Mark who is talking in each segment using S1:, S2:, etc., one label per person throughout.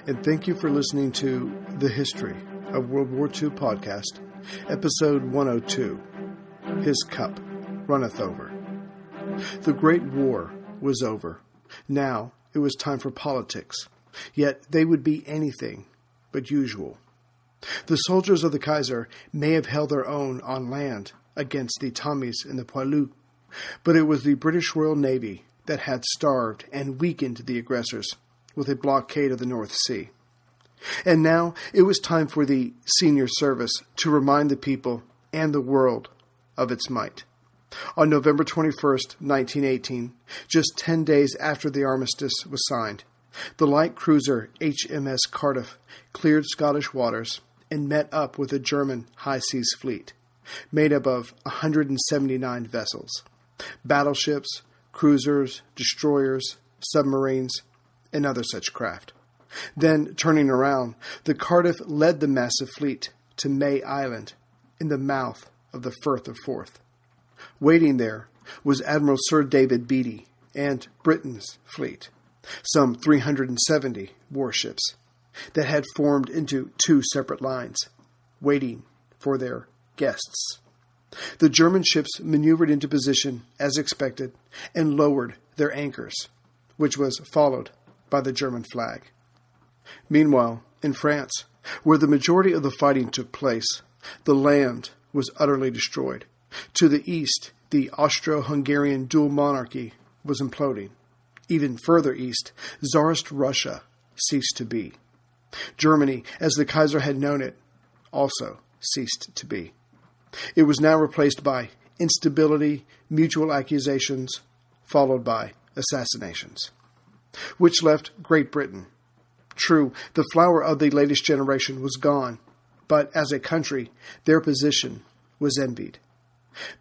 S1: and thank you for listening to The History of World War II podcast, episode 102, His Cup Runneth Over. The Great War was over. Now it was time for politics, yet they would be anything but usual. The soldiers of the Kaiser may have held their own on land against the Tommies and the Poilus, but it was the British Royal Navy that had starved and weakened the aggressors with a blockade of the North Sea. And now it was time for the senior service to remind the people and the world of its might. On November 21st, 1918, just 10 days after the armistice was signed, the light cruiser HMS Cardiff cleared Scottish waters and met up with a German high seas fleet, made up of 179 vessels, battleships, cruisers, destroyers, submarines, and other such craft. Then, turning around, the Cardiff led the massive fleet to May Island in the mouth of the Firth of Forth. Waiting there was Admiral Sir David Beatty and Britain's fleet, some 370 warships that had formed into two separate lines, waiting for their guests. The German ships maneuvered into position as expected and lowered their anchors, which was followed by the German flag. Meanwhile, in France, where the majority of the fighting took place, the land was utterly destroyed. To the east, the Austro-Hungarian dual monarchy was imploding. Even further east, Tsarist Russia ceased to be. Germany, as the Kaiser had known it, also ceased to be. It was now replaced by instability, mutual accusations, followed by assassinations, which left Great Britain. True, the flower of the latest generation was gone, but as a country, their position was envied.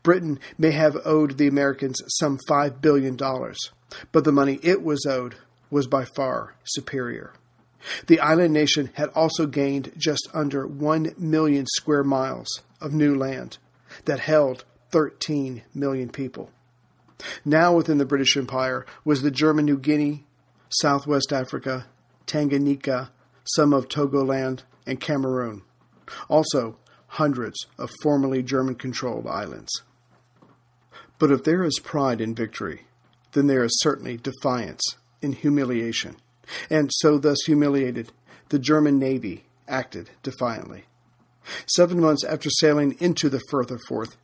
S1: Britain may have owed the Americans some $5 billion, but the money it was owed was by far superior. The island nation had also gained just under 1 million square miles of new land that held 13 million people. Now within the British Empire was the German New Guinea, Southwest Africa, Tanganyika, some of Togoland, and Cameroon. Also, hundreds of formerly German-controlled islands. But if there is pride in victory, then there is certainly defiance in humiliation. And so, thus humiliated, the German Navy acted defiantly. 7 months after sailing into the Firth of Forth,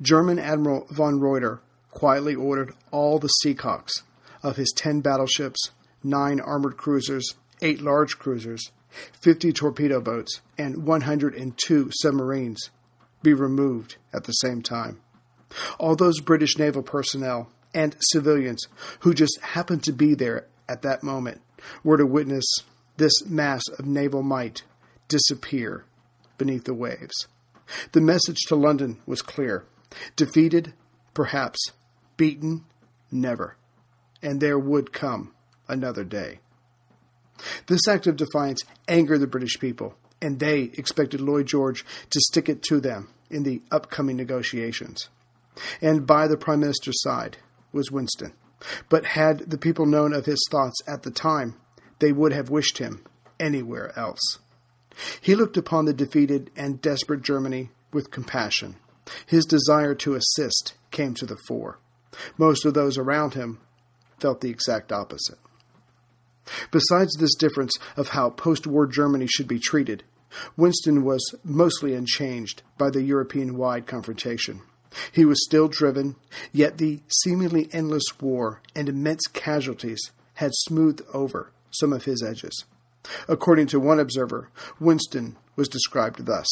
S1: German Admiral von Reuter quietly ordered all the Seacocks of his 10 battleships, 9 armored cruisers, 8 large cruisers, 50 torpedo boats, and 102 submarines be removed at the same time. All those British naval personnel and civilians who just happened to be there at that moment were to witness this mass of naval might disappear beneath the waves. The message to London was clear. Defeated, perhaps. Beaten, never. And there would come another day. This act of defiance angered the British people, and they expected Lloyd George to stick it to them in the upcoming negotiations. And by the Prime Minister's side was Winston. But had the people known of his thoughts at the time, they would have wished him anywhere else. He looked upon the defeated and desperate Germany with compassion. His desire to assist came to the fore. Most of those around him felt the exact opposite. Besides this difference of how post-war Germany should be treated, Winston was mostly unchanged by the European-wide confrontation. He was still driven, yet the seemingly endless war and immense casualties had smoothed over some of his edges. According to one observer, Winston was described thus,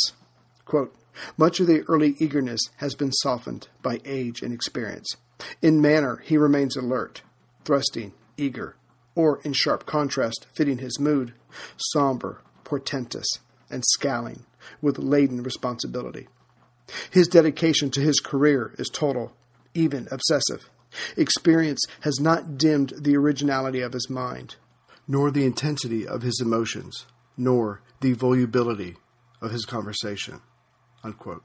S1: quote, "Much of the early eagerness has been softened by age and experience. In manner, he remains alert, thrusting, eager, or, in sharp contrast, fitting his mood, somber, portentous, and scowling, with laden responsibility. His dedication to his career is total, even obsessive. Experience has not dimmed the originality of his mind, nor the intensity of his emotions, nor the volubility of his conversation." Unquote.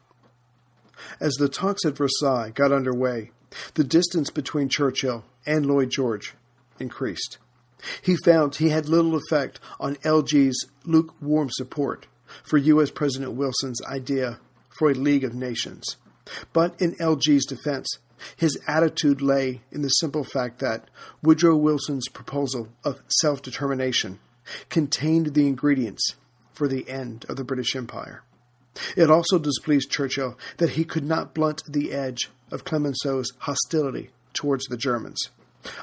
S1: As the talks at Versailles got underway, the distance between Churchill and Lloyd George increased. He found he had little effect on LG's lukewarm support for U.S. President Wilson's idea for a League of Nations. But in LG's defense, his attitude lay in the simple fact that Woodrow Wilson's proposal of self-determination contained the ingredients for the end of the British Empire. It also displeased Churchill that he could not blunt the edge of Clemenceau's hostility towards the Germans.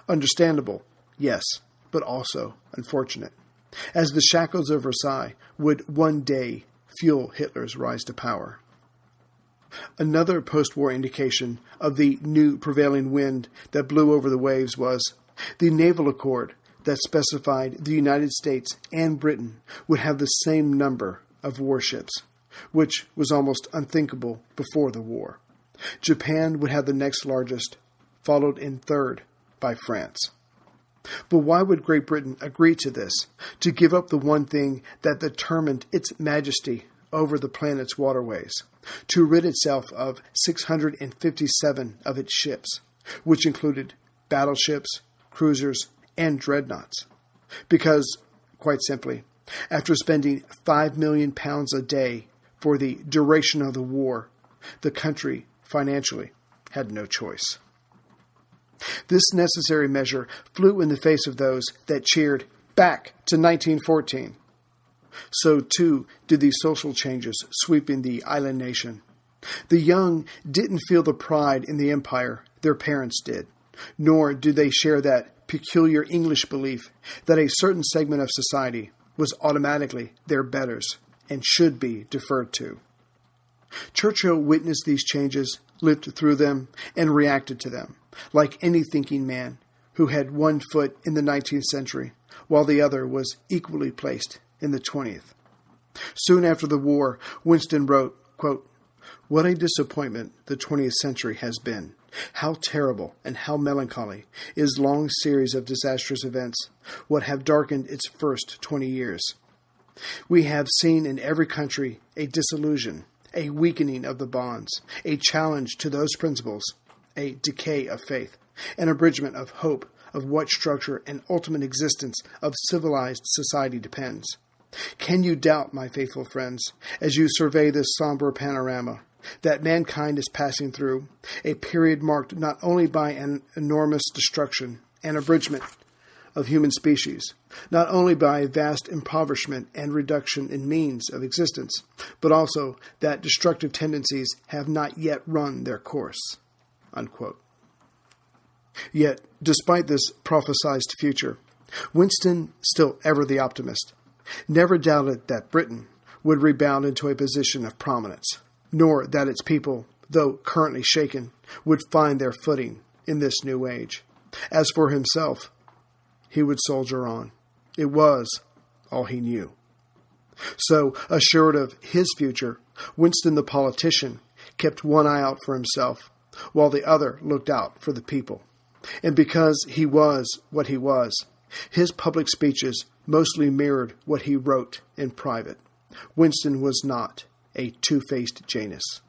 S1: Understandable, yes, but also unfortunate, as the shackles of Versailles would one day fuel Hitler's rise to power. Another post-war indication of the new prevailing wind that blew over the waves was the naval accord that specified the United States and Britain would have the same number of warships, which was almost unthinkable before the war. Japan would have the next largest, followed in third by France. But why would Great Britain agree to this, to give up the one thing that determined its majesty over the planet's waterways, to rid itself of 657 of its ships, which included battleships, cruisers, and dreadnoughts? Because, quite simply, after spending £5 million a day for the duration of the war, the country financially had no choice. This necessary measure flew in the face of those that cheered back to 1914. So, too, did the social changes sweeping the island nation. The young didn't feel the pride in the empire their parents did, nor did they share that peculiar English belief that a certain segment of society was automatically their betters and should be deferred to. Churchill witnessed these changes, lived through them, and reacted to them, like any thinking man who had one foot in the 19th century, while the other was equally placed in the 20th. Soon after the war, Winston wrote, quote, "What a disappointment the 20th century has been. How terrible and how melancholy its long series of disastrous events what have darkened its first 20 years. We have seen in every country a disillusion, a weakening of the bonds, a challenge to those principles, a decay of faith, an abridgment of hope of what structure and ultimate existence of civilized society depends. Can you doubt, my faithful friends, as you survey this somber panorama, that mankind is passing through a period marked not only by an enormous destruction and abridgment of human species, not only by vast impoverishment and reduction in means of existence, but also that destructive tendencies have not yet run their course." Unquote. Yet, despite this prophesied future, Winston, still ever the optimist, never doubted that Britain would rebound into a position of prominence, nor that its people, though currently shaken, would find their footing in this new age. As for himself, he would soldier on. It was all he knew. So, assured of his future, Winston the politician kept one eye out for himself, while the other looked out for the people. And because he was what he was, his public speeches mostly mirrored what he wrote in private. Winston was not a two-faced Janus.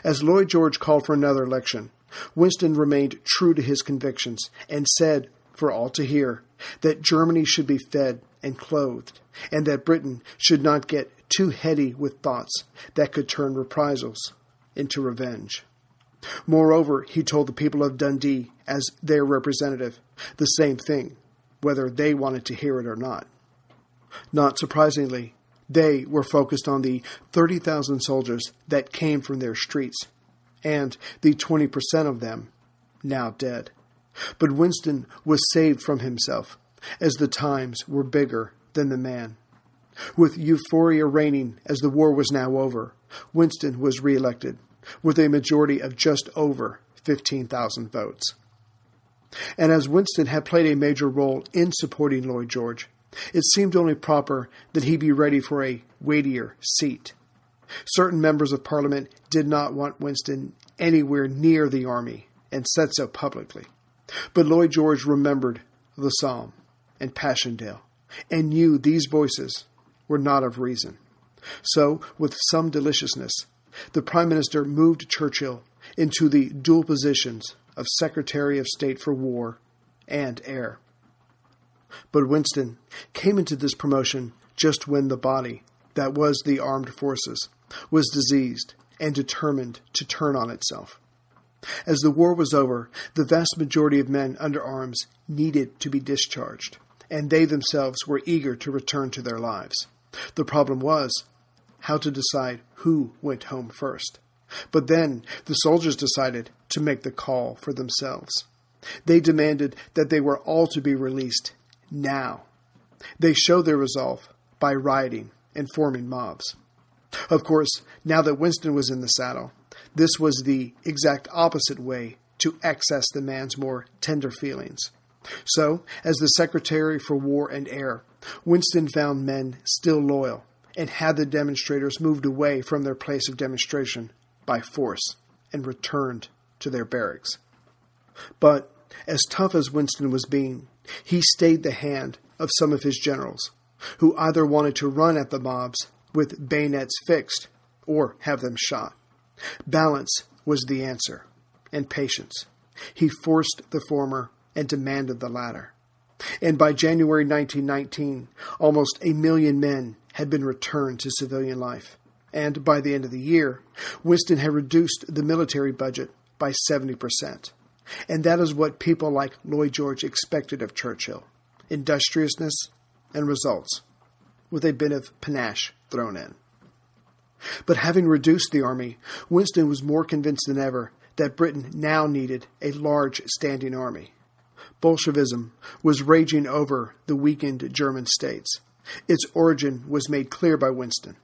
S1: As Lloyd George called for another election, Winston remained true to his convictions and said, for all to hear, that Germany should be fed and clothed, and that Britain should not get too heady with thoughts that could turn reprisals into revenge. Moreover, he told the people of Dundee, as their representative, the same thing, whether they wanted to hear it or not. Not surprisingly, they were focused on the 30,000 soldiers that came from their streets, and the 20% of them now dead. But Winston was saved from himself, as the times were bigger than the man. With euphoria reigning as the war was now over, Winston was reelected, with a majority of just over 15,000 votes. And as Winston had played a major role in supporting Lloyd George, it seemed only proper that he be ready for a weightier seat. Certain members of Parliament did not want Winston anywhere near the army, and said so publicly. But Lloyd George remembered the Somme and Passchendaele, and knew these voices were not of reason. So, with some deliciousness, the Prime Minister moved Churchill into the dual positions of Secretary of State for War and Air. But Winston came into this promotion just when the body, that was the armed forces, was diseased and determined to turn on itself. As the war was over, the vast majority of men under arms needed to be discharged, and they themselves were eager to return to their lives. The problem was how to decide who went home first. But then the soldiers decided to make the call for themselves. They demanded that they were all to be released now. They showed their resolve by rioting and forming mobs. Of course, now that Winston was in the saddle, this was the exact opposite way to access the man's more tender feelings. So, as the Secretary for War and Air, Winston found men still loyal and had the demonstrators moved away from their place of demonstration by force and returned to their barracks. But as tough as Winston was being, he stayed the hand of some of his generals, who either wanted to run at the mobs with bayonets fixed or have them shot. Balance was the answer, and patience. He forced the former and demanded the latter. And by January 1919, almost 1 million men had been returned to civilian life. And by the end of the year, Winston had reduced the military budget by 70%. And that is what people like Lloyd George expected of Churchill: industriousness and results, with a bit of panache thrown in. But having reduced the army, Winston was more convinced than ever that Britain now needed a large standing army. Bolshevism was raging over the weakened German states. Its origin was made clear by Winston.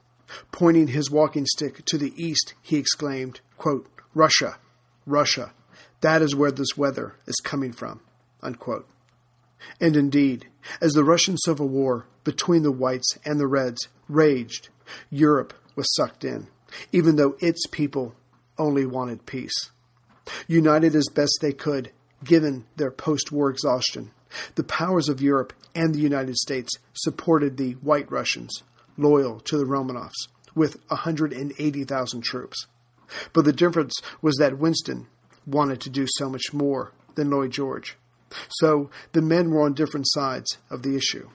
S1: Pointing his walking stick to the east, he exclaimed, quote, "Russia, Russia, that is where this weather is coming from," unquote. And indeed, as the Russian Civil War between the Whites and the Reds raged, Europe was sucked in, even though its people only wanted peace. United as best they could, given their post-war exhaustion, the powers of Europe and the United States supported the White Russians, loyal to the Romanovs, with 180,000 troops. But the difference was that Winston wanted to do so much more than Lloyd George. So the men were on different sides of the issue.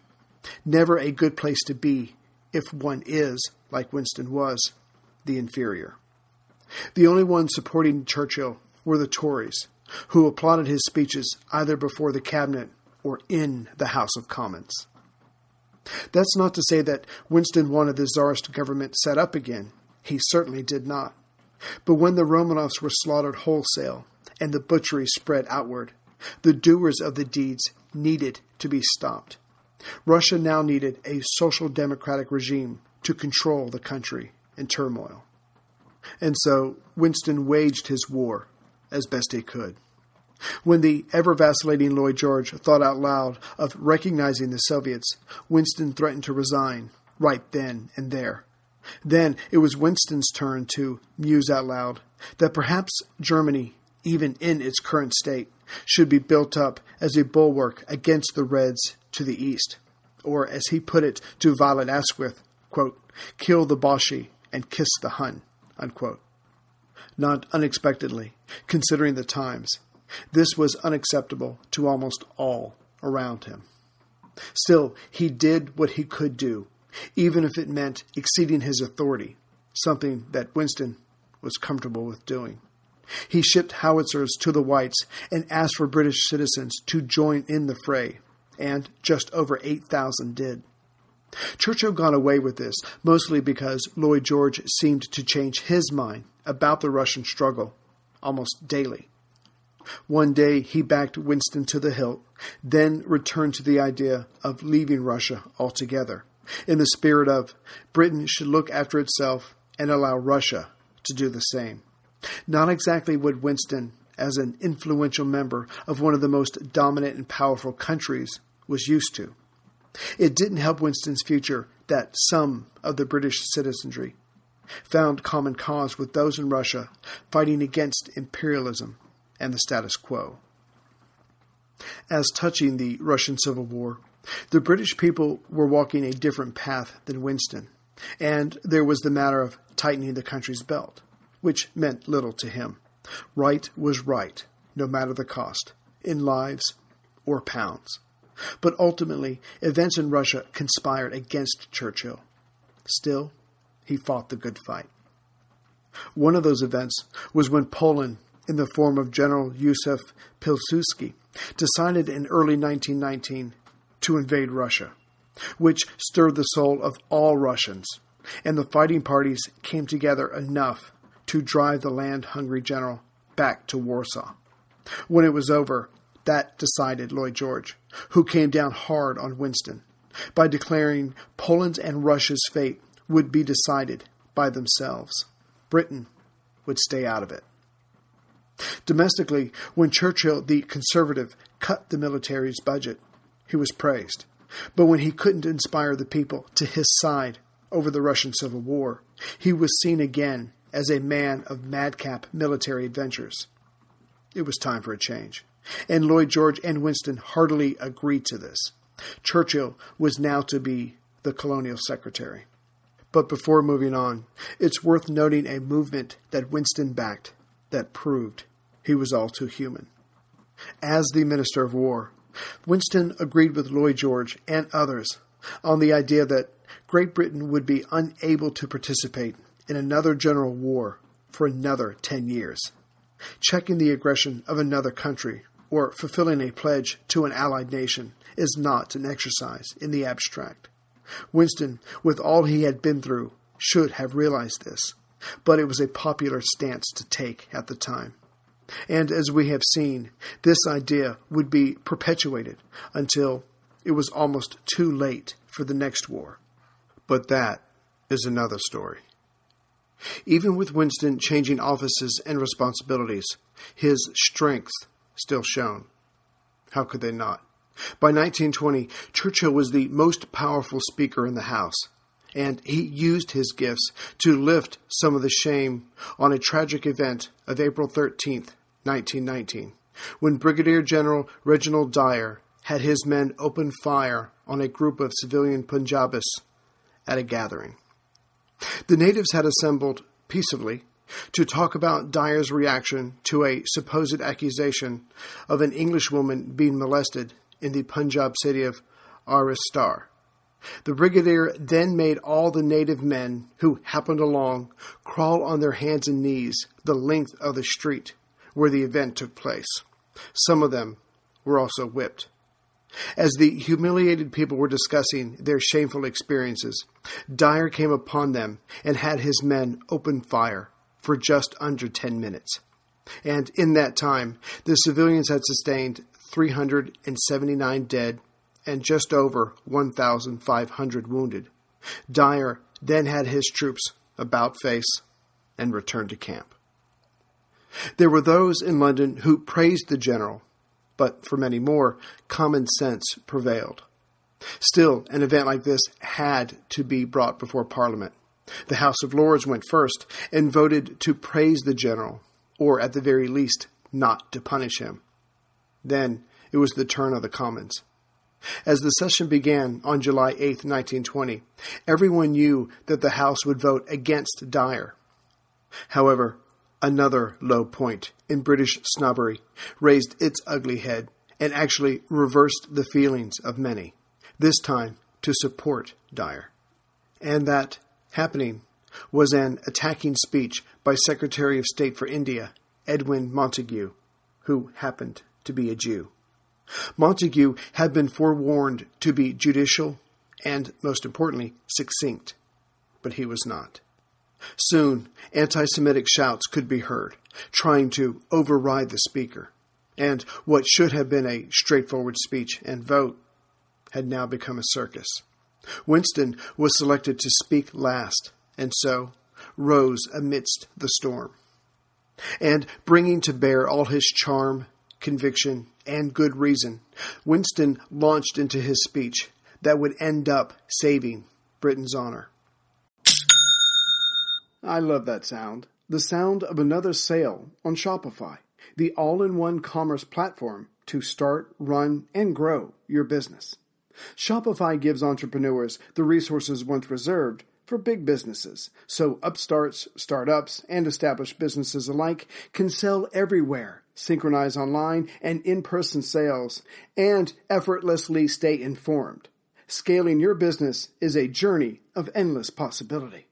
S1: Never a good place to be if one is, like Winston was, the inferior. The only ones supporting Churchill were the Tories, who applauded his speeches either before the cabinet or in the House of Commons. That's not to say that Winston wanted the Tsarist government set up again. He certainly did not. But when the Romanovs were slaughtered wholesale and the butchery spread outward, the doers of the deeds needed to be stopped. Russia now needed a social democratic regime to control the country in turmoil. And so Winston waged his war as best he could. When the ever-vacillating Lloyd George thought out loud of recognizing the Soviets, Winston threatened to resign right then and there. Then it was Winston's turn to muse out loud that perhaps Germany, even in its current state, should be built up as a bulwark against the Reds to the east. Or, as he put it to Violet Asquith, quote, "Kill the Boche and kiss the Hun," unquote. Not unexpectedly, considering the times, this was unacceptable to almost all around him. Still, he did what he could do, even if it meant exceeding his authority, something that Winston was comfortable with doing. He shipped howitzers to the Whites and asked for British citizens to join in the fray, and just over 8,000 did. Churchill got away with this, mostly because Lloyd George seemed to change his mind about the Russian struggle almost daily. One day he backed Winston to the hilt, then returned to the idea of leaving Russia altogether, in the spirit of Britain should look after itself and allow Russia to do the same. Not exactly what Winston, as an influential member of one of the most dominant and powerful countries, was used to. It didn't help Winston's future that some of the British citizenry found common cause with those in Russia fighting against imperialism and the status quo. As touching the Russian Civil War, the British people were walking a different path than Winston, and there was the matter of tightening the country's belt, which meant little to him. Right was right, no matter the cost, in lives or pounds. But ultimately, events in Russia conspired against Churchill. Still, he fought the good fight. One of those events was when Poland, in the form of General Józef Pilsudski, decided in early 1919 to invade Russia, which stirred the soul of all Russians, and the fighting parties came together enough to drive the land-hungry general back to Warsaw. When it was over, that decided Lloyd George, who came down hard on Winston by declaring Poland's and Russia's fate would be decided by themselves. Britain would stay out of it. Domestically, when Churchill, the conservative, cut the military's budget, he was praised. But when he couldn't inspire the people to his side over the Russian Civil War, he was seen again as a man of madcap military adventures. It was time for a change, and Lloyd George and Winston heartily agreed to this. Churchill was now to be the colonial secretary. But before moving on, it's worth noting a movement that Winston backed that proved he was all too human. As the Minister of War, Winston agreed with Lloyd George and others on the idea that Great Britain would be unable to participate in another general war for another 10 years. Checking the aggression of another country or fulfilling a pledge to an allied nation is not an exercise in the abstract. Winston, with all he had been through, should have realized this, but it was a popular stance to take at the time. And as we have seen, this idea would be perpetuated until it was almost too late for the next war. But that is another story. Even with Winston changing offices and responsibilities, his strength still shone. How could they not? By 1920, Churchill was the most powerful speaker in the House, and he used his gifts to lift some of the shame on a tragic event of April 13th, 1919, when Brigadier General Reginald Dyer had his men open fire on a group of civilian Punjabis at a gathering. The natives had assembled peaceably to talk about Dyer's reaction to a supposed accusation of an Englishwoman being molested in the Punjab city of Amritsar. The brigadier then made all the native men who happened along crawl on their hands and knees the length of the street where the event took place. Some of them were also whipped. As the humiliated people were discussing their shameful experiences, Dyer came upon them and had his men open fire for just under 10 minutes. And in that time, the civilians had sustained 379 dead and just over 1,500 wounded. Dyer then had his troops about face and returned to camp. There were those in London who praised the general, but for many more, common sense prevailed. Still, an event like this had to be brought before Parliament. The House of Lords went first and voted to praise the general, or at the very least, not to punish him. Then it was the turn of the Commons. As the session began on July 8, 1920, everyone knew that the House would vote against Dyer. However, another low point in British snobbery raised its ugly head and actually reversed the feelings of many, this time to support Dyer. And that happening was an attacking speech by Secretary of State for India, Edwin Montague, who happened to be a Jew. Montague had been forewarned to be judicial and, most importantly, succinct, but he was not. Soon, anti-Semitic shouts could be heard, trying to override the speaker, and what should have been a straightforward speech and vote had now become a circus. Winston was selected to speak last, and so rose amidst the storm. And bringing to bear all his charm, conviction, and good reason, Winston launched into his speech that would end up saving Britain's honor. I love that sound. The sound of another sale on Shopify, the all-in-one commerce platform to start, run, and grow your business. Shopify gives entrepreneurs the resources once reserved for big businesses, so upstarts, startups, and established businesses alike can sell everywhere, synchronize online and in-person sales, and effortlessly stay informed. Scaling your business is a journey of endless possibility.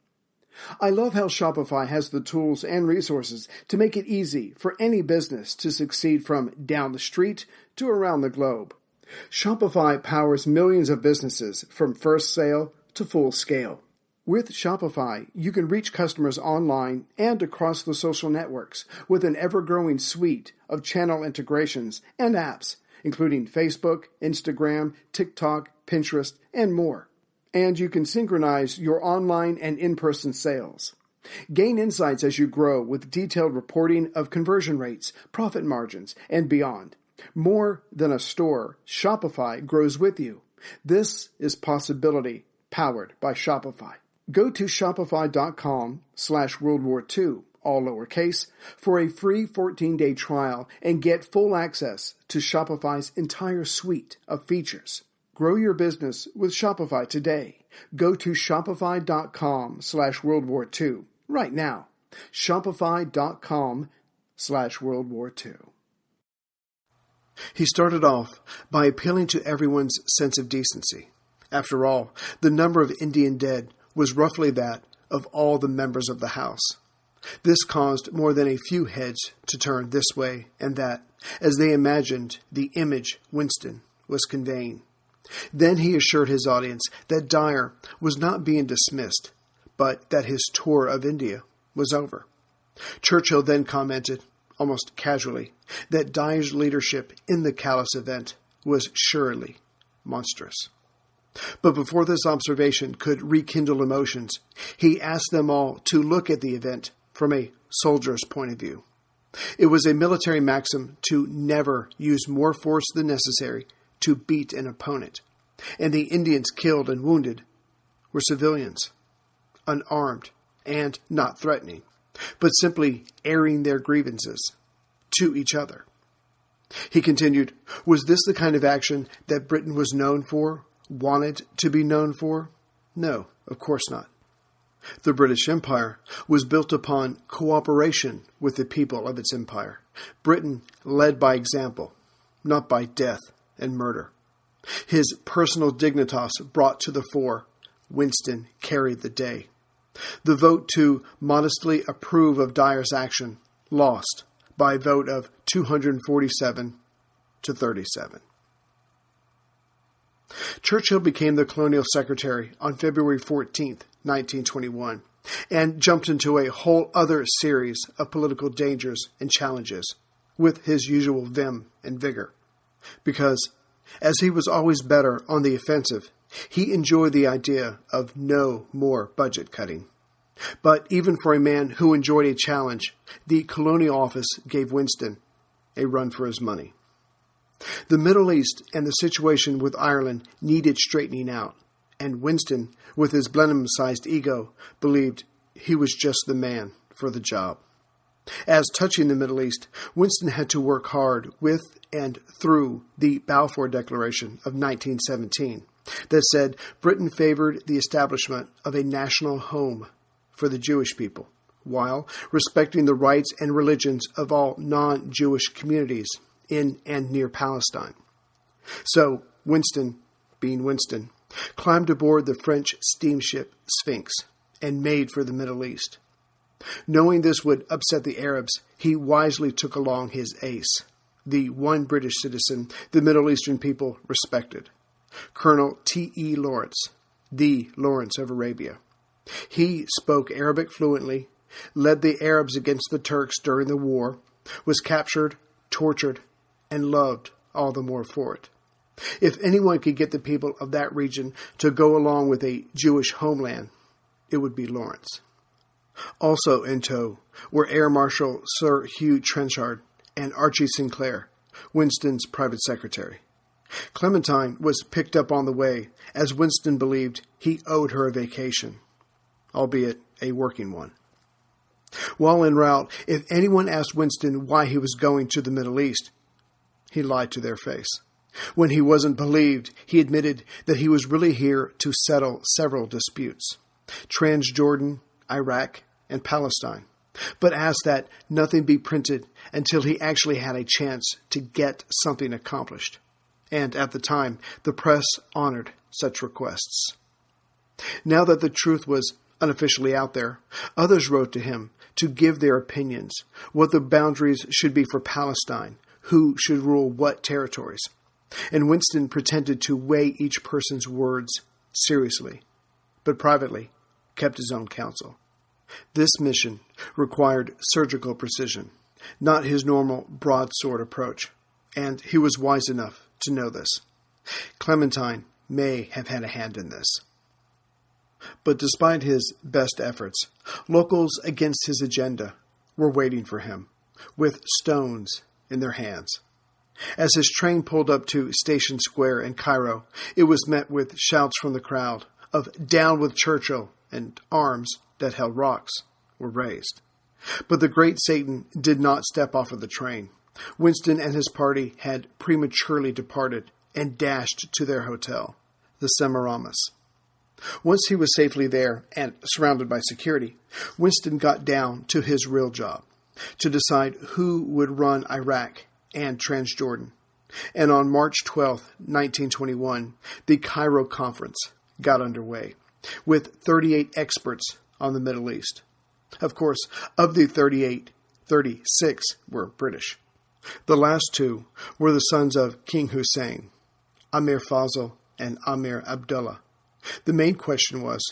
S1: I love how Shopify has the tools and resources to make it easy for any business to succeed from down the street to around the globe. Shopify powers millions of businesses from first sale to full scale. With Shopify, you can reach customers online and across the social networks with an ever-growing suite of channel integrations and apps, including Facebook, Instagram, TikTok, Pinterest, and more. And you can synchronize your online and in-person sales. Gain insights as you grow with detailed reporting of conversion rates, profit margins, and beyond. More than a store, Shopify grows with you. This is possibility powered by Shopify. Go to shopify.com/World War II, all lowercase, for a free 14-day trial and get full access to Shopify's entire suite of features. Grow your business with Shopify today. Go to shopify.com/World War II right now. Shopify.com/World War II. He started off by appealing to everyone's sense of decency. After all, the number of Indian dead was roughly that of all the members of the House. This caused more than a few heads to turn this way and that, as they imagined the image Winston was conveying. Then he assured his audience that Dyer was not being dismissed, but that his tour of India was over. Churchill then commented, almost casually, that Dyer's leadership in the callous event was surely monstrous. But before this observation could rekindle emotions, he asked them all to look at the event from a soldier's point of view. It was a military maxim to never use more force than necessary to beat an opponent, and the Indians killed and wounded were civilians, unarmed and not threatening, but simply airing their grievances to each other. He continued, was this the kind of action that Britain was known for, wanted to be known for? No, of course not. The British Empire was built upon cooperation with the people of its empire. Britain led by example, not by death and murder. His personal dignitas brought to the fore, Winston carried the day. The vote to modestly approve of Dyer's action lost by a vote of 247 to 37. Churchill became the colonial secretary on February 14, 1921, and jumped into a whole other series of political dangers and challenges with his usual vim and vigor. Because, as he was always better on the offensive, he enjoyed the idea of no more budget cutting. But even for a man who enjoyed a challenge, the Colonial Office gave Winston a run for his money. The Middle East and the situation with Ireland needed straightening out, and Winston, with his Blenheim-sized ego, believed he was just the man for the job. As touching the Middle East, Winston had to work hard with and through the Balfour Declaration of 1917 that said Britain favored the establishment of a national home for the Jewish people, while respecting the rights and religions of all non-Jewish communities in and near Palestine. So Winston, being Winston, climbed aboard the French steamship Sphinx and made for the Middle East. Knowing this would upset the Arabs, he wisely took along his ace, the one British citizen the Middle Eastern people respected, Colonel T.E. Lawrence, the Lawrence of Arabia. He spoke Arabic fluently, led the Arabs against the Turks during the war, was captured, tortured, and loved all the more for it. If anyone could get the people of that region to go along with a Jewish homeland, it would be Lawrence. Also in tow were Air Marshal Sir Hugh Trenchard and Archie Sinclair, Winston's private secretary. Clementine was picked up on the way, as Winston believed he owed her a vacation, albeit a working one. While en route, if anyone asked Winston why he was going to the Middle East, he lied to their face. When he wasn't believed, he admitted that he was really here to settle several disputes. Transjordan, Iraq, and Palestine, but asked that nothing be printed until he actually had a chance to get something accomplished. And at the time, the press honored such requests. Now that the truth was unofficially out there, others wrote to him to give their opinions, what the boundaries should be for Palestine, who should rule what territories. And Winston pretended to weigh each person's words seriously, but privately kept his own counsel. This mission required surgical precision, not his normal broadsword approach, and he was wise enough to know this. Clementine may have had a hand in this. But despite his best efforts, locals against his agenda were waiting for him, with stones in their hands. As his train pulled up to Station Square in Cairo, it was met with shouts from the crowd of "Down with Churchill," and arms that held rocks were raised. But the great Satan did not step off of the train. Winston and his party had prematurely departed and dashed to their hotel, the Semiramis. Once he was safely there and surrounded by security, Winston got down to his real job, to decide who would run Iraq and Transjordan. And on March 12, 1921, the Cairo Conference got underway, with 38 experts on the Middle East. Of course, of the 38, 36 were British. The last two were the sons of King Hussein, Amir Fazl and Amir Abdullah. The main question was,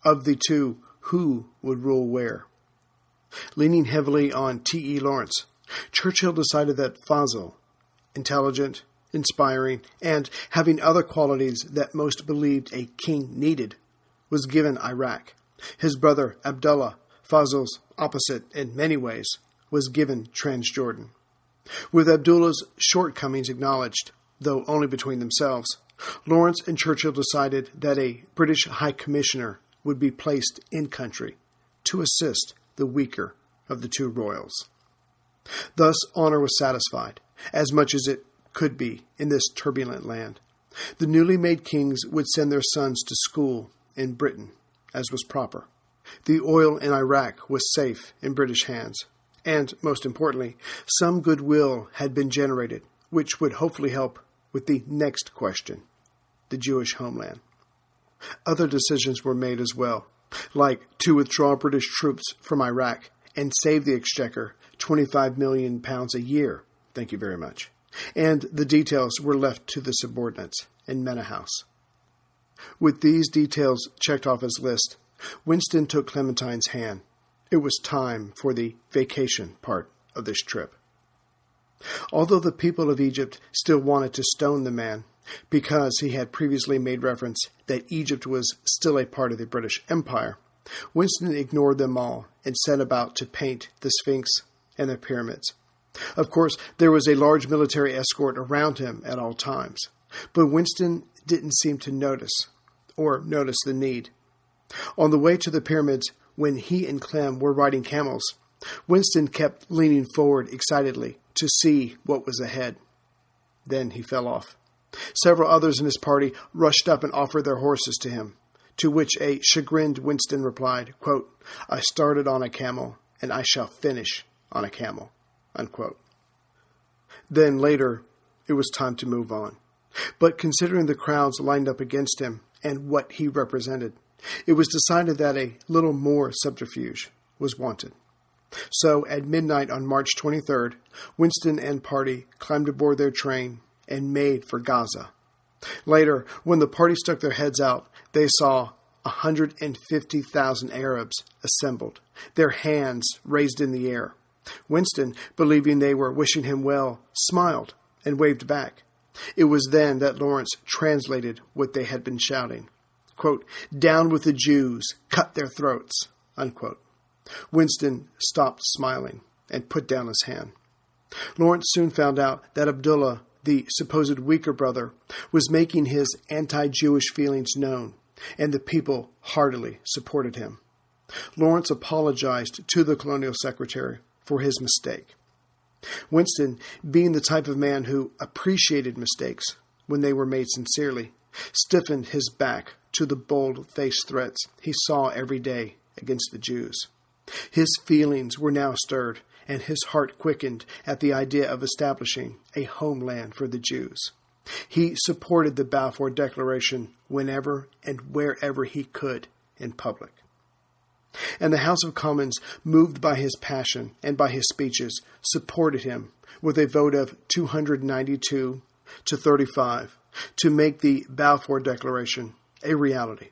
S1: of the two, who would rule where? Leaning heavily on T.E. Lawrence, Churchill decided that Fazl, intelligent, inspiring, and having other qualities that most believed a king needed, was given Iraq. His brother Abdullah, Fazl's opposite in many ways, was given Transjordan. With Abdullah's shortcomings acknowledged, though only between themselves, Lawrence and Churchill decided that a British High Commissioner would be placed in country to assist the weaker of the two royals. Thus, honor was satisfied, as much as it could be in this turbulent land. The newly made kings would send their sons to school in Britain, as was proper. The oil in Iraq was safe in British hands, and, most importantly, some goodwill had been generated, which would hopefully help with the next question, the Jewish Homeland. Other decisions were made as well, like to withdraw British troops from Iraq and save the exchequer £25 million a year, thank you very much, and the details were left to the subordinates in Mena House. With these details checked off his list, Winston took Clementine's hand. It was time for the vacation part of this trip. Although the people of Egypt still wanted to stone the man, because he had previously made reference that Egypt was still a part of the British Empire, Winston ignored them all and set about to paint the Sphinx and the pyramids. Of course, there was a large military escort around him at all times, but Winston didn't seem to notice the need. On the way to the pyramids, when he and Clem were riding camels, Winston kept leaning forward excitedly to see what was ahead. Then he fell off. Several others in his party rushed up and offered their horses to him, to which a chagrined Winston replied, quote, "I started on a camel, and I shall finish on a camel," unquote. Then later, it was time to move on. But considering the crowds lined up against him and what he represented, it was decided that a little more subterfuge was wanted. So at midnight on March 23rd, Winston and party climbed aboard their train and made for Gaza. Later, when the party stuck their heads out, they saw 150,000 Arabs assembled, their hands raised in the air. Winston, believing they were wishing him well, smiled and waved back. It was then that Lawrence translated what they had been shouting. Quote, "Down with the Jews, cut their throats," unquote. Winston stopped smiling and put down his hand. Lawrence soon found out that Abdullah, the supposed weaker brother, was making his anti-Jewish feelings known, and the people heartily supported him. Lawrence apologized to the colonial secretary for his mistake. Winston, being the type of man who appreciated mistakes when they were made sincerely, stiffened his back to the bold-faced threats he saw every day against the Jews. His feelings were now stirred, and his heart quickened at the idea of establishing a homeland for the Jews. He supported the Balfour Declaration whenever and wherever he could in public. And the House of Commons, moved by his passion and by his speeches, supported him with a vote of 292 to 35 to make the Balfour Declaration a reality.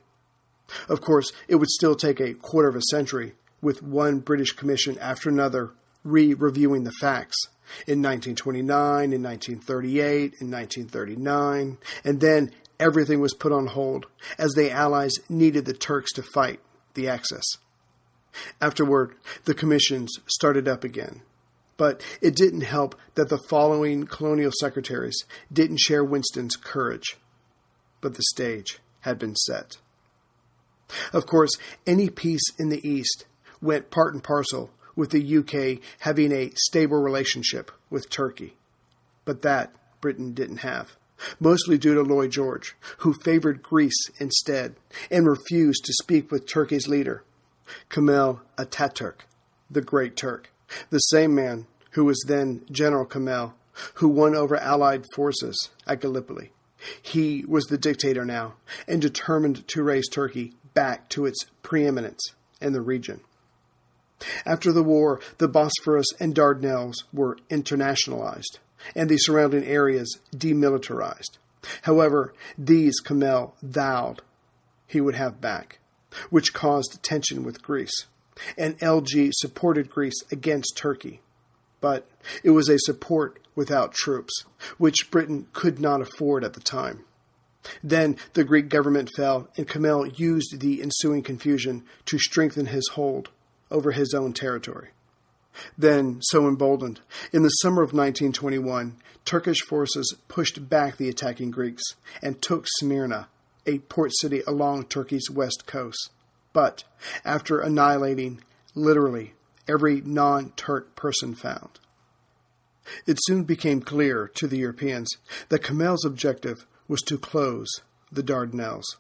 S1: Of course, it would still take a quarter of a century, with one British commission after another reviewing the facts in 1929, in 1938, in 1939, and then everything was put on hold as the Allies needed the Turks to fight the Axis. Afterward, the commissions started up again. But it didn't help that the following colonial secretaries didn't share Winston's courage. But the stage had been set. Of course, any peace in the East went part and parcel with the UK having a stable relationship with Turkey. But that Britain didn't have, mostly due to Lloyd George, who favored Greece instead and refused to speak with Turkey's leader, Kemal Atatürk, the Great Turk, the same man who was then General Kemal, who won over Allied forces at Gallipoli. He was the dictator now and determined to raise Turkey back to its preeminence in the region. After the war, the Bosphorus and Dardanelles were internationalized and the surrounding areas demilitarized. However, these Kemal vowed he would have back, which caused tension with Greece, and LG supported Greece against Turkey. But it was a support without troops, which Britain could not afford at the time. Then the Greek government fell, and Kemal used the ensuing confusion to strengthen his hold over his own territory. Then, so emboldened, in the summer of 1921, Turkish forces pushed back the attacking Greeks and took Smyrna, a port city along Turkey's west coast. But after annihilating literally every non-Turk person found. It soon became clear to the Europeans that Kemal's objective was to close the Dardanelles.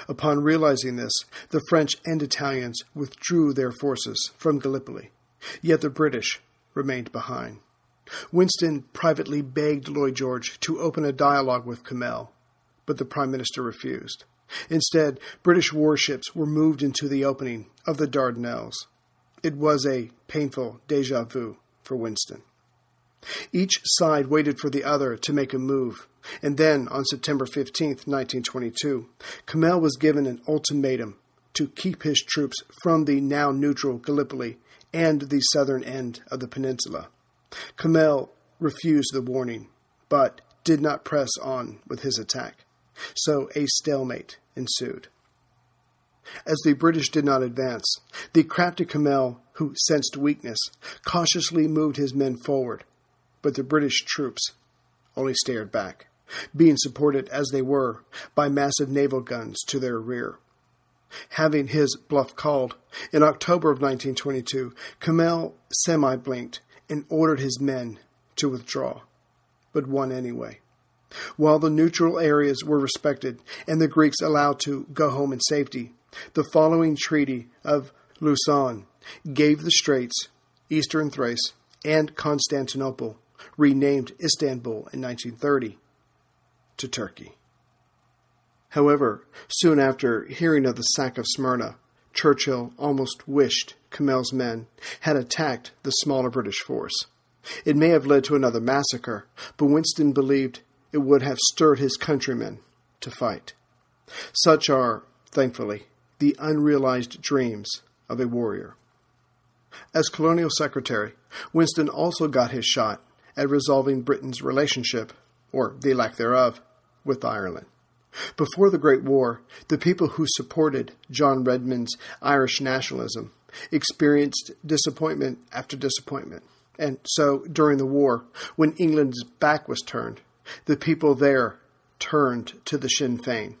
S1: Upon realizing this, the French and Italians withdrew their forces from Gallipoli, yet the British remained behind. Winston privately begged Lloyd George to open a dialogue with Kemal, but the Prime Minister refused. Instead, British warships were moved into the opening of the Dardanelles. It was a painful déjà vu for Winston. Each side waited for the other to make a move, and then on September 15, 1922, Kemal was given an ultimatum to keep his troops from the now neutral Gallipoli and the southern end of the peninsula. Kemal refused the warning, but did not press on with his attack, so a stalemate ensued. As the British did not advance, the crafty Kemal, who sensed weakness, cautiously moved his men forward, but the British troops only stared back, being supported as they were by massive naval guns to their rear. Having his bluff called, in October of 1922, Kemal semi-blinked and ordered his men to withdraw, but won anyway. While the neutral areas were respected and the Greeks allowed to go home in safety, the following Treaty of Lausanne gave the Straits, Eastern Thrace, and Constantinople, renamed Istanbul in 1930, to Turkey. However, soon after hearing of the sack of Smyrna, Churchill almost wished Kemal's men had attacked the smaller British force. It may have led to another massacre, but Winston believed it would have stirred his countrymen to fight. Such are, thankfully, the unrealized dreams of a warrior. As colonial secretary, Winston also got his shot at resolving Britain's relationship, or the lack thereof, with Ireland. Before the Great War, the people who supported John Redmond's Irish nationalism experienced disappointment after disappointment. And so, during the war, when England's back was turned, the people there turned to the Sinn Féin,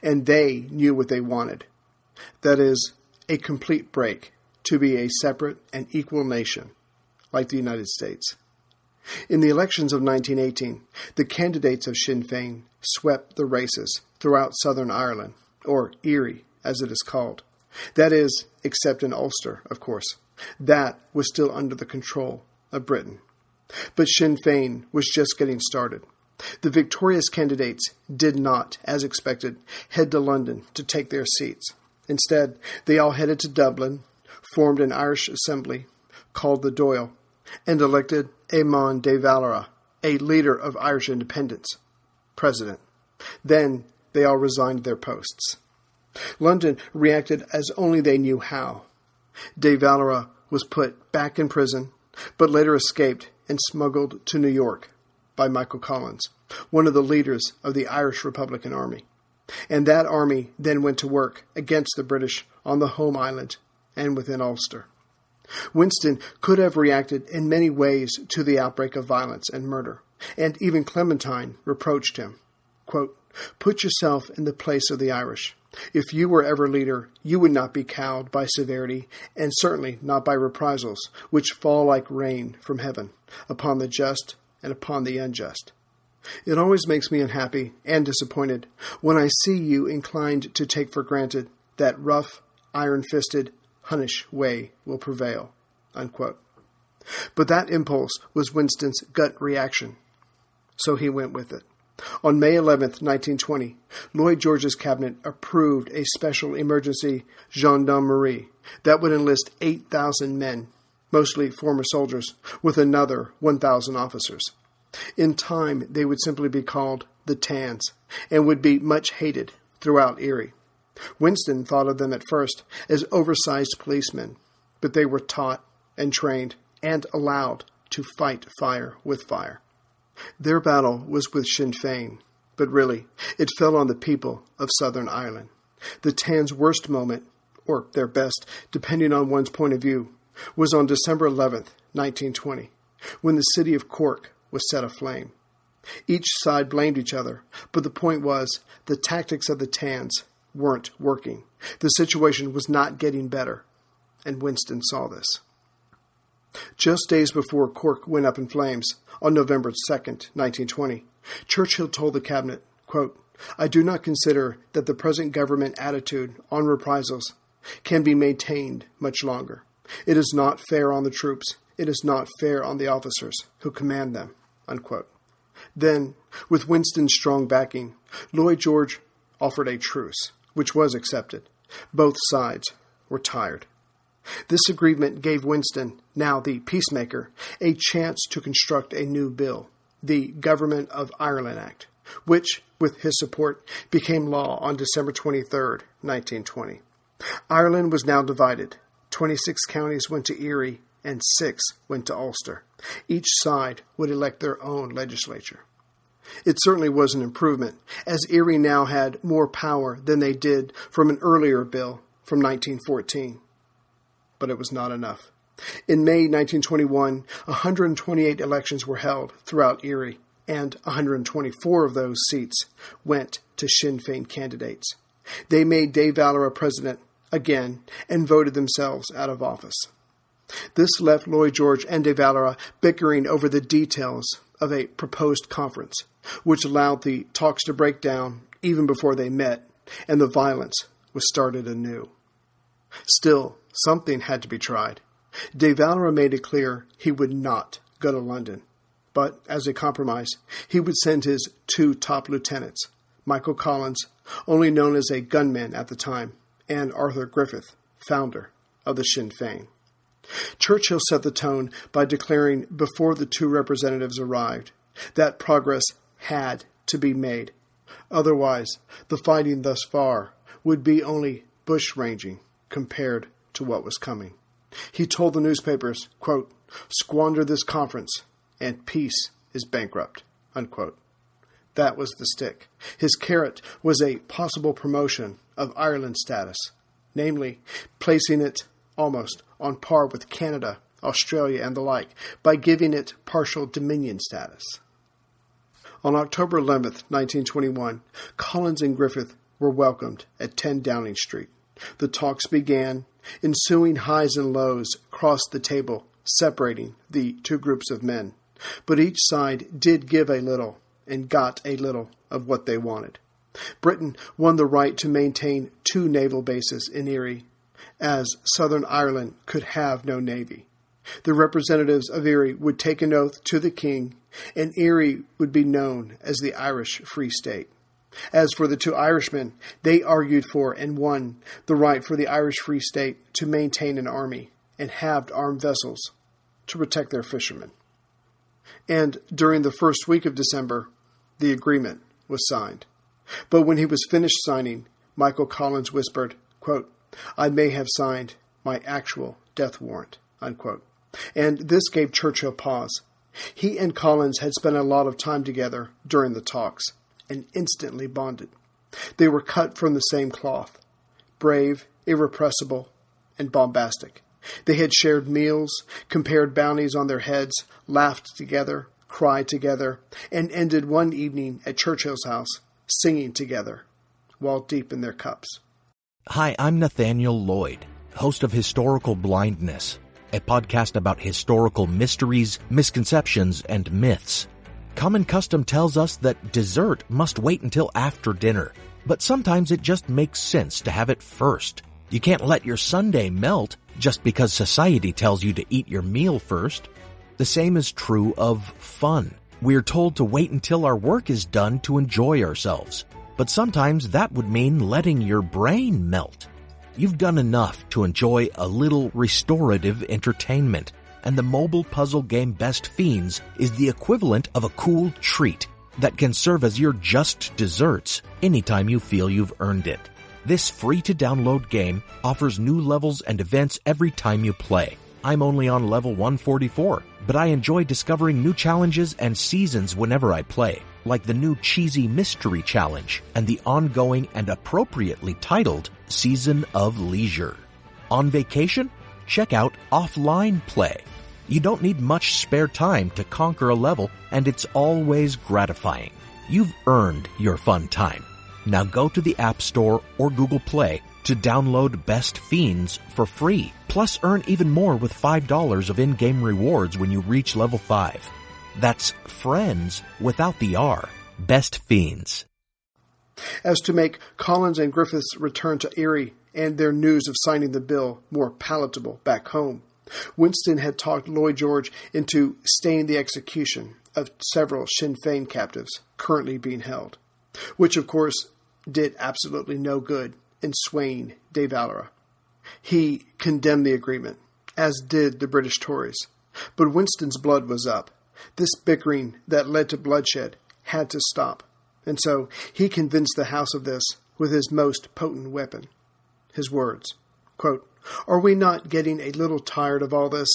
S1: and they knew what they wanted. That is, a complete break to be a separate and equal nation, like the United States. In the elections of 1918, the candidates of Sinn Féin swept the races throughout southern Ireland, or Erie, as it is called. That is, except in Ulster, of course. That was still under the control of Britain. But Sinn Féin was just getting started. The victorious candidates did not, as expected, head to London to take their seats. Instead, they all headed to Dublin, formed an Irish assembly called the Dáil, and elected Eamon de Valera, a leader of Irish independence, president. Then they all resigned their posts. London reacted as only they knew how. De Valera was put back in prison, but later escaped and smuggled to New York by Michael Collins, one of the leaders of the Irish Republican Army. And that army then went to work against the British on the home island and within Ulster. Winston could have reacted in many ways to the outbreak of violence and murder, and even Clementine reproached him. Quote, "Put yourself in the place of the Irish. If you were ever leader, you would not be cowed by severity, and certainly not by reprisals, which fall like rain from heaven, upon the just and upon the unjust. It always makes me unhappy and disappointed when I see you inclined to take for granted that rough, iron-fisted, Hunnish way will prevail." Unquote. But that impulse was Winston's gut reaction, so he went with it. On May 11, 1920, Lloyd George's cabinet approved a special emergency gendarmerie that would enlist 8,000 men, mostly former soldiers, with another 1,000 officers. In time, they would simply be called the Tans and would be much hated throughout Erie. Winston thought of them at first as oversized policemen, but they were taught and trained and allowed to fight fire with fire. Their battle was with Sinn Féin, but really, it fell on the people of Southern Ireland. The Tans' worst moment, or their best, depending on one's point of view, was on December 11th, 1920, when the city of Cork was set aflame. Each side blamed each other, but the point was the tactics of the Tans weren't working. The situation was not getting better, and Winston saw this. Just days before Cork went up in flames, on November 2nd, 1920, Churchill told the cabinet, quote, "I do not consider that the present government attitude on reprisals can be maintained much longer. It is not fair on the troops. It is not fair on the officers who command them." Unquote. Then, with Winston's strong backing, Lloyd George offered a truce, which was accepted. Both sides were tired. This agreement gave Winston, now the peacemaker, a chance to construct a new bill, the Government of Ireland Act, which, with his support, became law on December 23, 1920. Ireland was now divided. 26 counties went to Erie, and 6 went to Ulster. Each side would elect their own legislature. It certainly was an improvement, as Erie now had more power than they did from an earlier bill from 1914. But it was not enough. In May 1921, 128 elections were held throughout Erie, and 124 of those seats went to Sinn Féin candidates. They made De Valera president again and voted themselves out of office. This left Lloyd George and De Valera bickering over the details of a proposed conference, which allowed the talks to break down even before they met, and the violence was started anew. Still, something had to be tried. De Valera made it clear he would not go to London, but as a compromise, he would send his 2 top lieutenants, Michael Collins, only known as a gunman at the time, and Arthur Griffith, founder of the Sinn Féin. Churchill set the tone by declaring before the 2 representatives arrived that progress had to be made. Otherwise, the fighting thus far would be only bushranging compared to what was coming. He told the newspapers, quote, "Squander this conference, and peace is bankrupt." Unquote. That was the stick. His carrot was a possible promotion of Ireland's status, namely, placing it almost on par with Canada, Australia, and the like, by giving it partial dominion status. On October 11th, 1921, Collins and Griffith were welcomed at 10 Downing Street. The talks began. Ensuing highs and lows crossed the table, separating the 2 groups of men. But each side did give a little, and got a little of what they wanted. Britain won the right to maintain 2 naval bases in Erie, as Southern Ireland could have no navy. The representatives of Erie would take an oath to the king, and Erie would be known as the Irish Free State. As for the 2 Irishmen, they argued for and won the right for the Irish Free State to maintain an army and have armed vessels to protect their fishermen. And during the first week of December, the agreement was signed. But when he was finished signing, Michael Collins whispered, quote, "I may have signed my actual death warrant," unquote. And this gave Churchill pause. He and Collins had spent a lot of time together during the talks and instantly bonded. They were cut from the same cloth, brave, irrepressible, and bombastic. They had shared meals, compared bounties on their heads, laughed together, cried together, and ended one evening at Churchill's house singing together while deep in their cups.
S2: Hi, I'm Nathaniel Lloyd, host of Historical Blindness, a podcast about historical mysteries, misconceptions, and myths. Common custom tells us that dessert must wait until after dinner, but sometimes it just makes sense to have it first. You can't let your sundae melt just because society tells you to eat your meal first. The same is true of fun. We're told to wait until our work is done to enjoy ourselves, but sometimes that would mean letting your brain melt. You've done enough to enjoy a little restorative entertainment, and the mobile puzzle game Best Fiends is the equivalent of a cool treat that can serve as your just desserts anytime you feel you've earned it. This free-to-download game offers new levels and events every time you play. I'm only on level 144, but I enjoy discovering new challenges and seasons whenever I play, like the new Cheesy Mystery Challenge and the ongoing and appropriately titled Season of Leisure. On vacation? Check out Offline Play. You don't need much spare time to conquer a level, and it's always gratifying. You've earned your fun time. Now go to the App Store or Google Play to download Best Fiends for free. Plus earn even more with $5 of in-game rewards when you reach level 5. That's friends without the R. Best Fiends.
S1: As to make Collins and Griffith's return to Erie and their news of signing the bill more palatable back home, Winston had talked Lloyd George into staying the execution of several Sinn Féin captives currently being held, which of course did absolutely no good in swaying de Valera. He condemned the agreement, as did the British Tories, but Winston's blood was up. This bickering that led to bloodshed had to stop, and so he convinced the House of this with his most potent weapon, his words, quote, "Are we not getting a little tired of all this?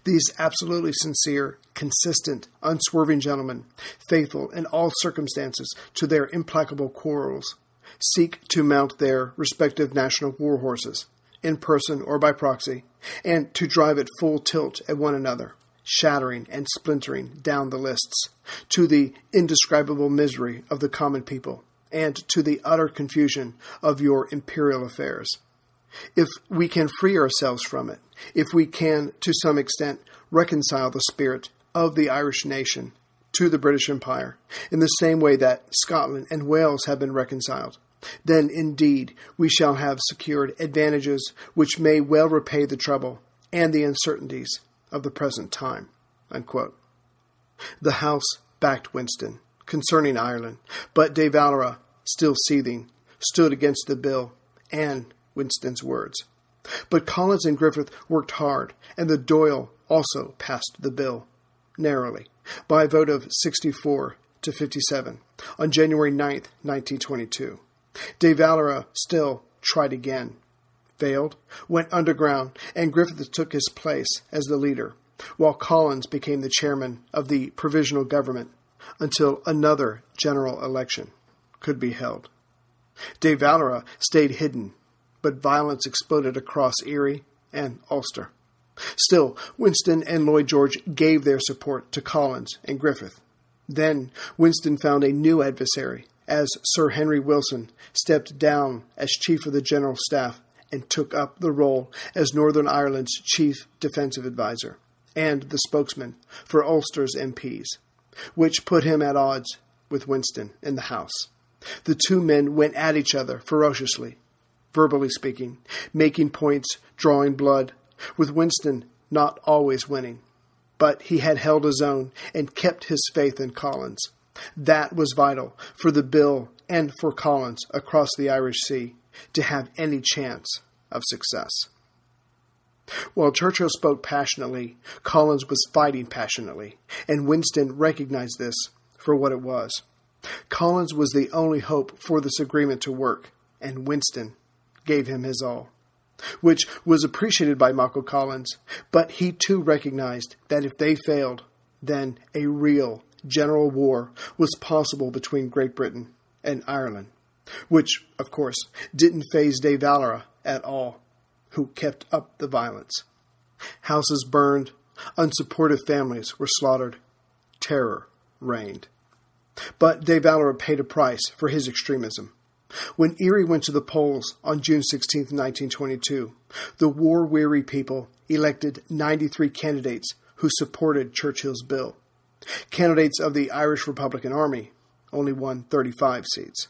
S1: These absolutely sincere, consistent, unswerving gentlemen, faithful in all circumstances to their implacable quarrels, seek to mount their respective national war horses, in person or by proxy, and to drive at full tilt at one another, shattering and splintering down the lists, to the indescribable misery of the common people, and to the utter confusion of your imperial affairs. If we can free ourselves from it, if we can, to some extent, reconcile the spirit of the Irish nation to the British Empire, in the same way that Scotland and Wales have been reconciled, then indeed we shall have secured advantages which may well repay the trouble and the uncertainties of the present time." Unquote. The House backed Winston concerning Ireland, but de Valera, still seething, stood against the bill and Winston's words. But Collins and Griffith worked hard, and the Dáil also passed the bill, narrowly, by a vote of 64 to 57, on January 9th, 1922. De Valera still tried again, failed, went underground, and Griffith took his place as the leader, while Collins became the chairman of the provisional government until another general election could be held. De Valera stayed hidden, but violence exploded across Erie and Ulster. Still, Winston and Lloyd George gave their support to Collins and Griffith. Then Winston found a new adversary as Sir Henry Wilson stepped down as Chief of the General Staff and took up the role as Northern Ireland's Chief Defensive Advisor and the spokesman for Ulster's MPs, which put him at odds with Winston in the house. The two men went at each other ferociously, verbally speaking, making points, drawing blood, with Winston not always winning. But he had held his own and kept his faith in Collins. That was vital for the bill and for Collins across the Irish Sea to have any chance of success. While Churchill spoke passionately, Collins was fighting passionately, and Winston recognized this for what it was. Collins was the only hope for this agreement to work, and Winston gave him his all, which was appreciated by Michael Collins, but he too recognized that if they failed, then a real general war was possible between Great Britain and Ireland, which, of course, didn't faze de Valera at all, who kept up the violence. Houses burned, unsupportive families were slaughtered, terror reigned. But de Valera paid a price for his extremism. When Erie went to the polls on June 16, 1922, the war-weary people elected 93 candidates who supported Churchill's bill. Candidates of the Irish Republican Army only won 35 seats.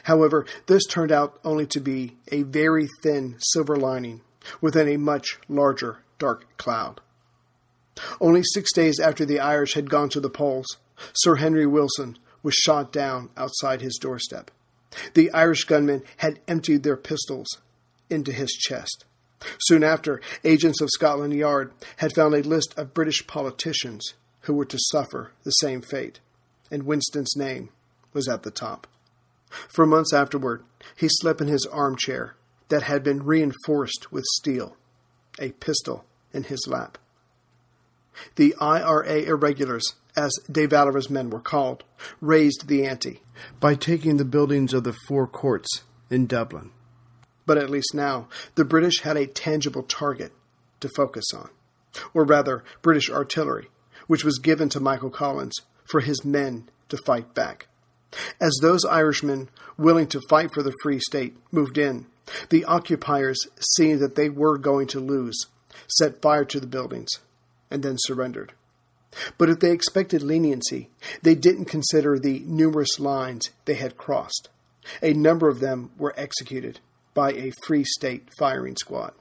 S1: However, this turned out only to be a very thin silver lining within a much larger dark cloud. Only 6 days after the Irish had gone to the polls, Sir Henry Wilson was shot down outside his doorstep. The Irish gunmen had emptied their pistols into his chest. Soon after, agents of Scotland Yard had found a list of British politicians who were to suffer the same fate, and Winston's name was at the top. For months afterward, he slept in his armchair that had been reinforced with steel, a pistol in his lap. The IRA irregulars, as de Valera's men were called, raised the ante by taking the buildings of the Four Courts in Dublin. But at least now, the British had a tangible target to focus on, or rather, British artillery, which was given to Michael Collins for his men to fight back. As those Irishmen willing to fight for the Free State moved in, the occupiers, seeing that they were going to lose, set fire to the buildings and then surrendered. But if they expected leniency, they didn't consider the numerous lines they had crossed. A number of them were executed by a Free State firing squad.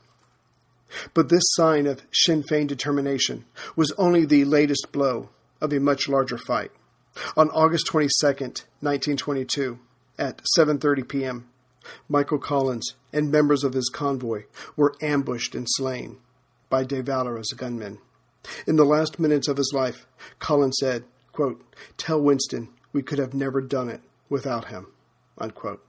S1: But this sign of Sinn Féin determination was only the latest blow of a much larger fight. On August 22nd, 1922, at 7:30 p.m., Michael Collins and members of his convoy were ambushed and slain by de Valera's gunmen. In the last minutes of his life, Collins said, quote, "Tell Winston we could have never done it without him," unquote.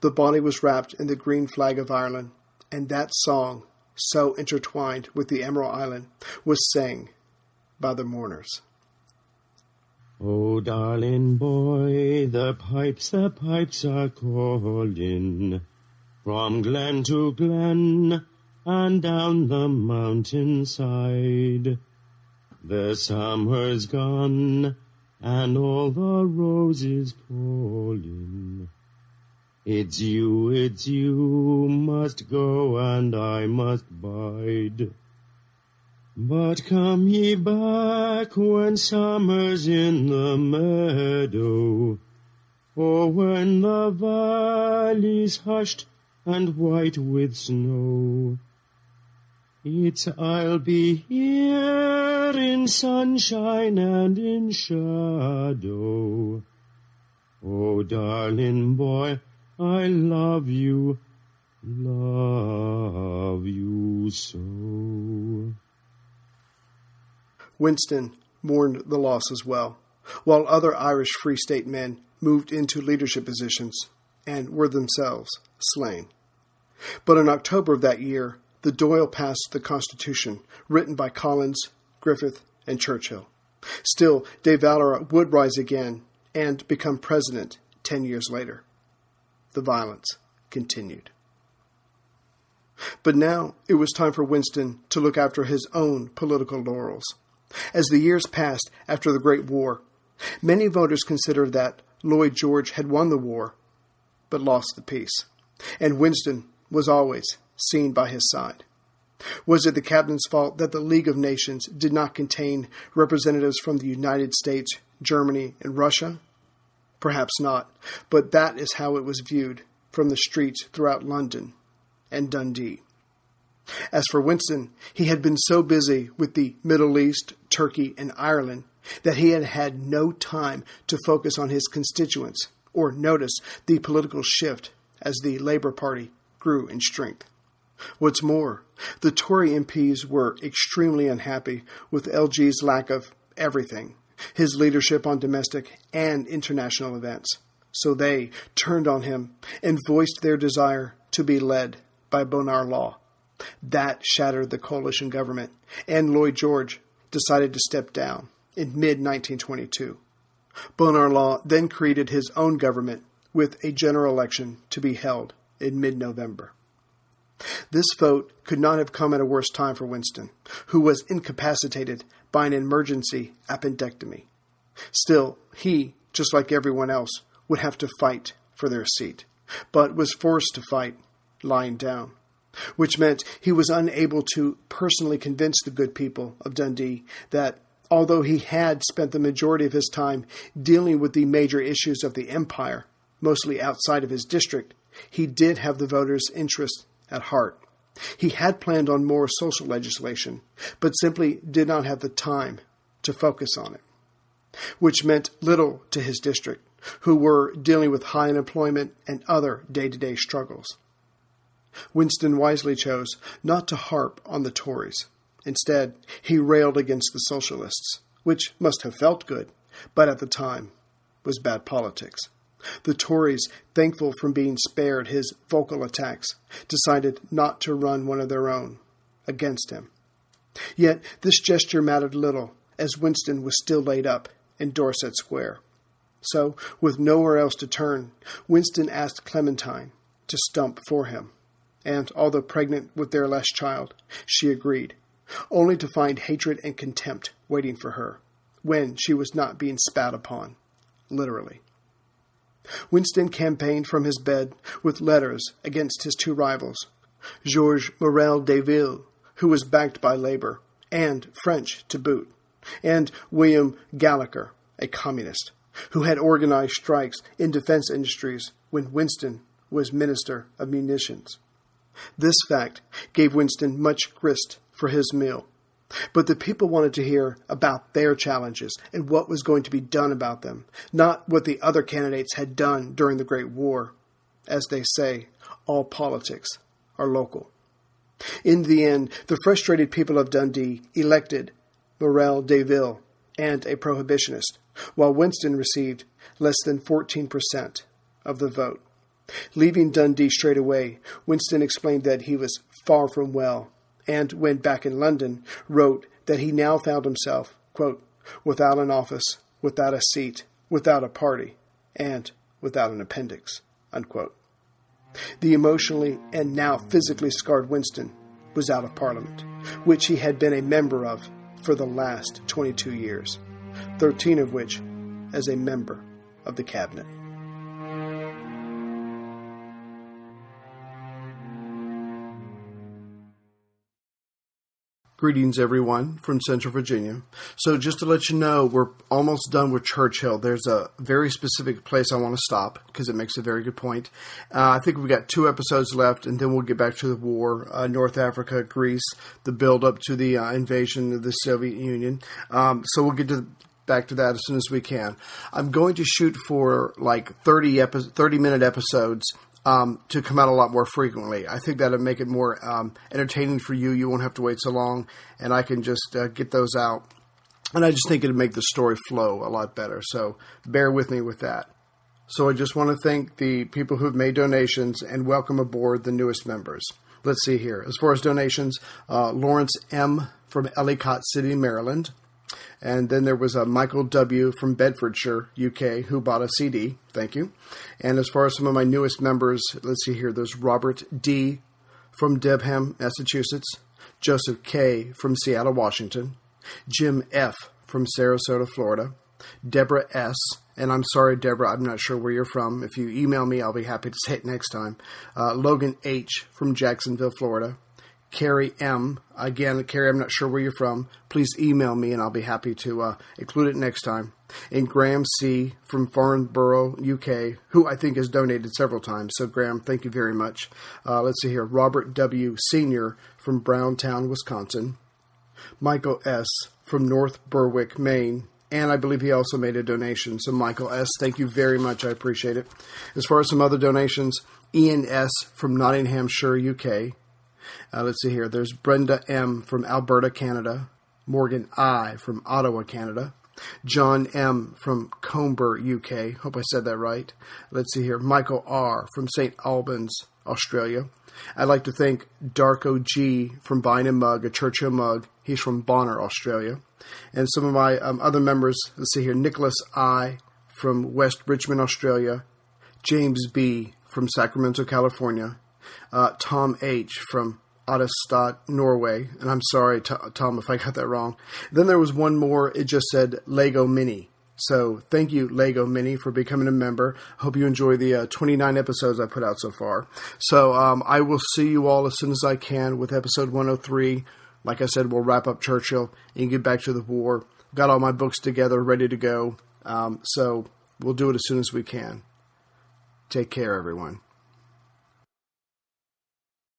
S1: The body was wrapped in the green flag of Ireland, and that song, so intertwined with the Emerald Island, was sang by the mourners.
S3: Oh, darling boy, the pipes are calling, from glen to glen, and down the mountainside. The summer's gone, and all the roses falling. It's you must go, and I must bide. But come ye back when summer's in the meadow, or when the valley's hushed and white with snow. I'll be here in sunshine and in shadow. Oh, darling boy, I love you so.
S1: Winston mourned the loss as well, while other Irish Free State men moved into leadership positions and were themselves slain. But in October of that year, the Dáil passed the Constitution, written by Collins, Griffith, and Churchill. Still, de Valera would rise again and become president 10 years later. The violence continued. But now it was time for Winston to look after his own political laurels. As the years passed after the Great War, many voters considered that Lloyd George had won the war, but lost the peace, and Winston was always seen by his side. Was it the captain's fault that the League of Nations did not contain representatives from the United States, Germany, and Russia? Perhaps not, but that is how it was viewed from the streets throughout London and Dundee. As for Winston, he had been so busy with the Middle East, Turkey, and Ireland that he had had no time to focus on his constituents or notice the political shift as the Labour Party grew in strength. What's more, the Tory MPs were extremely unhappy with LG's lack of everything, his leadership on domestic and international events. So they turned on him and voiced their desire to be led by Bonar Law. That shattered the coalition government, and Lloyd George decided to step down in mid-1922. Bonar Law then created his own government with a general election to be held in mid-November. This vote could not have come at a worse time for Winston, who was incapacitated by an emergency appendectomy. Still, he, just like everyone else, would have to fight for their seat, but was forced to fight lying down, which meant he was unable to personally convince the good people of Dundee that although he had spent the majority of his time dealing with the major issues of the empire, mostly outside of his district, he did have the voters' interest at heart. He had planned on more social legislation, but simply did not have the time to focus on it, which meant little to his district, who were dealing with high unemployment and other day-to-day struggles. Winston wisely chose not to harp on the Tories. Instead, he railed against the socialists, which must have felt good, but at the time was bad politics. The Tories, thankful from being spared his vocal attacks, decided not to run one of their own against him. Yet this gesture mattered little, as Winston was still laid up in Dorset Square. So, with nowhere else to turn, Winston asked Clementine to stump for him. And, although pregnant with their last child, she agreed, only to find hatred and contempt waiting for her, when she was not being spat upon, literally. Winston campaigned from his bed with letters against his two rivals, Georges Morel Deville, who was backed by Labour, and French to boot, and William Gallagher, a communist, who had organized strikes in defense industries when Winston was Minister of Munitions. This fact gave Winston much grist for his meal, but the people wanted to hear about their challenges and what was going to be done about them, not what the other candidates had done during the Great War. As they say, all politics are local. In the end, the frustrated people of Dundee elected Morel Deville and a prohibitionist, while Winston received less than 14% of the vote. Leaving Dundee straight away, Winston explained that he was far from well, and when back in London, wrote that he now found himself, quote, without an office, without a seat, without a party, and without an appendix, unquote. The emotionally and now physically scarred Winston was out of Parliament, which he had been a member of for the last 22 years, 13 of which as a member of the cabinet. Greetings, everyone, from Central Virginia. So just to let you know, we're almost done with Churchill. There's a very specific place I want to stop because it makes a very good point. I think we've got 2 episodes left, and then we'll get back to the war, North Africa, Greece, the build-up to the invasion of the Soviet Union. So we'll get back to that as soon as we can. I'm going to shoot for like 30-minute episodes to come out a lot more frequently. I think that'll make it more entertaining for you. You won't have to wait so long, and I can just get those out. And I just think it'll make the story flow a lot better. So bear with me with that. So I just want to thank the people who've made donations and welcome aboard the newest members. Let's see here. As far as donations, Lawrence M. from Ellicott City, Maryland. And then there was a Michael W. from Bedfordshire, UK, who bought a CD. Thank you. And as far as some of my newest members, let's see here. There's Robert D. from Debham, Massachusetts. Joseph K. from Seattle, Washington. Jim F. from Sarasota, Florida. Deborah S. And I'm sorry, Deborah, I'm not sure where you're from. If you email me, I'll be happy to say it next time. Logan H. from Jacksonville, Florida. Carrie M. Again, Carrie, I'm not sure where you're from. Please email me and I'll be happy to include it next time. And Graham C. from Farnborough, UK, who I think has donated several times. So, Graham, thank you very much. Let's see here. Robert W. Sr. from Browntown, Wisconsin. Michael S. from North Berwick, Maine. And I believe he also made a donation. So, Michael S., thank you very much. I appreciate it. As far as some other donations, Ian S. from Nottinghamshire, UK. Let's see here. There's Brenda M. from Alberta, Canada. Morgan I. from Ottawa, Canada. John M. from Comber, UK. Hope I said that right. Let's see here. Michael R. from St. Albans, Australia. I'd like to thank Darko G. from Buying a Mug, a Churchill mug. He's from Bonner, Australia. And some of my other members, let's see here. Nicholas I. from West Richmond, Australia. James B. from Sacramento, California. Tom H. from Ottestad, Norway. And I'm sorry, Tom, if I got that wrong. Then there was one more. It just said Lego Mini. So thank you, Lego Mini, for becoming a member. Hope you enjoy the 29 episodes I put out so far. So I will see you all as soon as I can with episode 103. Like I said, we'll wrap up Churchill and get back to the war. Got all my books together, ready to go. So we'll do it as soon as we can. Take care, everyone.